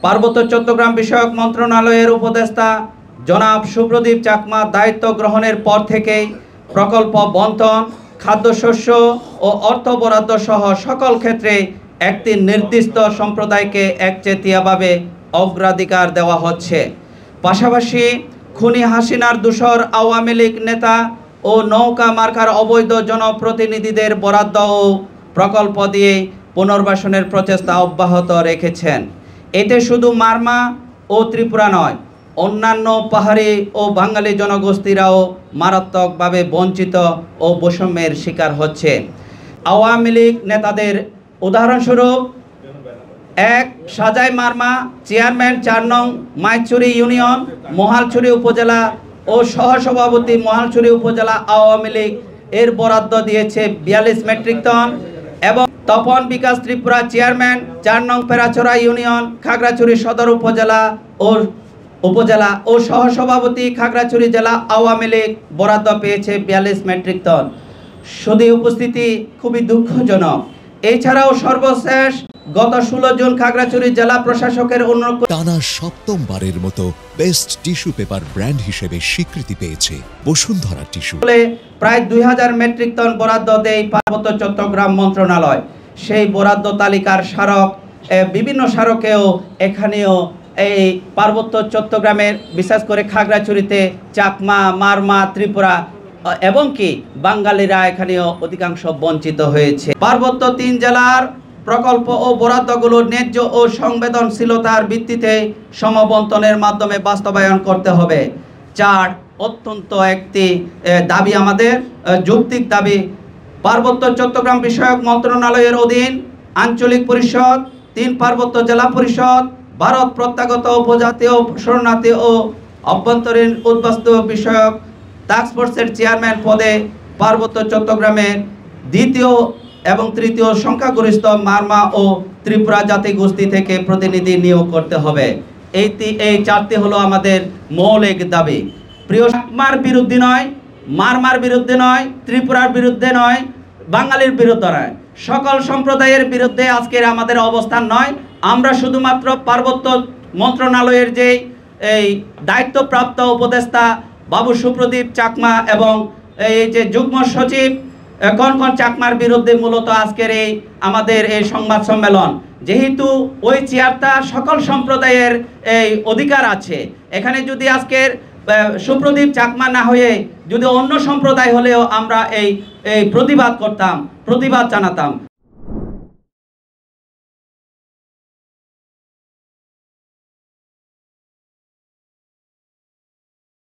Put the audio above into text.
পার্বত্য চট্টগ্রাম বিষয়ক মন্ত্রণালয়ের উপদেষ্টা জনাব সুপ্রদীপ চাকমা দায়িত্ব গ্রহণের পর থেকেই প্রকল্প বণ্টন, খাদ্যশস্য ও অর্থ বরাদ্দ সহ সকল ক্ষেত্রে একটি নির্দিষ্ট সম্প্রদায়কে একচেটিয়াভাবে অগ্রাধিকার দেওয়া হচ্ছে। পাশাপাশি খুনি হাসিনার দূষর আওয়ামী লীগ নেতা ও নৌকা মার্কার অবৈধ জনপ্রতিনিধিদের বরাদ্দ ও প্রকল্প দিয়ে পুনর্বাসনের প্রচেষ্টা অব্যাহত রেখেছেন। এতে শুধু মারমা ও ত্রিপুরা নয়, অন্যান্য পাহাড়ি ও বাঙালি জনগোষ্ঠীরাও মারাত্মকভাবে বঞ্চিত ও বৈষম্যের শিকার হচ্ছে। আওয়ামী লীগ নেতাদের উদাহরণস্বরূপ ১. সাজাই মারমা, চেয়ারম্যান ৪ নং মাইছড়ি ইউনিয়ন, মহালছড়ি উপজেলা ও সহসভাপতি মহালছড়ি উপজেলা আওয়ামী লীগ এর বরাদ্দ দিয়েছে ৪২ মেট্রিক টন এবং তপন বিকাশ ত্রিপুরা চেয়ারম্যান ৪ নং পেরাছড়া ইউনিয়ন, খাগড়াছড়ি সদর উপজেলা ও সহসভাপতি খাগড়াছড়ি জেলা আওয়ামী লীগ বরাদ্দ পেয়েছে ৪২ মেট্রিক টন। শুধু উপস্থিতি খুবই দুঃখজনক। এছাড়াও সর্বশেষ গত ১৬ জুন খাগড়াছড়ি জেলা প্রশাসকের টানা সপ্তমবারের মতো বেস্ট টিস্যু পেপার ব্র্যান্ড হিসেবে স্বীকৃতি পেয়েছে বসুন্ধরা টিস্যু। প্রায় ২০০০ মেট্রিক টন বরাদ্দ দেয় পার্বত্য চট্টগ্রাম মন্ত্রণালয়। সেই বরাদ্দ তালিকার স্মারক বিভিন্ন স্মারকেও এখানেও এই পার্বত্য চট্টগ্রামের বিশেষ করে খাগড়াছড়িতে চাকমা, মারমা, ত্রিপুরা এবং কি বাঙালিরা এখানেও অধিকাংশ বঞ্চিত হয়েছে। পার্বত্য ৩ জেলার প্রকল্প ও বরাদ্দগুলোর ন্যায্য ও সংবেদনশীলতার ভিত্তিতে সমবন্টনের মাধ্যমে বাস্তবায়ন করতে হবে। ৪. অত্যন্ত একটি দাবি, আমাদের যৌক্তিক দাবি, পার্বত্য চট্টগ্রাম বিষয়ক মন্ত্রণালয়ের অধীন আঞ্চলিক পরিষদ, ৩ পার্বত্য জেলা পরিষদ, ভারত প্রত্যাগত উপজাতীয় শরণার্থী ও অভ্যন্তরীণ উদ্বাস্তু বিষয়ক টাস্কফোর্সের চেয়ারম্যান পদে পার্বত্য চট্টগ্রামের ২য় এবং ৩য় সংখ্যাগরিষ্ঠ মারমা ও ত্রিপুরা জাতিগোষ্ঠী থেকে প্রতিনিধি নিয়োগ করতে হবে। এই ৪টি হলো আমাদের মৌলিক দাবি। প্রিয়, চাকমার বিরুদ্ধে নয়, মারমার বিরুদ্ধে নয়, ত্রিপুরার বিরুদ্ধে নয়, বাঙালির বিরুদ্ধে নয়, সকল সম্প্রদায়ের বিরুদ্ধে আজকের আমাদের অবস্থান নয়। আমরা শুধুমাত্র পার্বত্য মন্ত্রণালয়ের যে এই দায়িত্বপ্রাপ্ত উপদেষ্টা বাবু সুপ্রদীপ চাকমা এবং এই যে যুগ্ম সচিব কনকন চাকমার বিরুদ্ধে মূলত আজকের এই আমাদের এই সংবাদ সম্মেলন। যেহেতু ওই চেয়ারটা সকল সম্প্রদায়ের এই অধিকার আছে, এখানে যদি আজকের সুপ্রদীপ চাকমা না হয়ে যদি অন্য সম্প্রদায় হলেও আমরা এই প্রতিবাদ করতাম, প্রতিবাদ জানাতাম।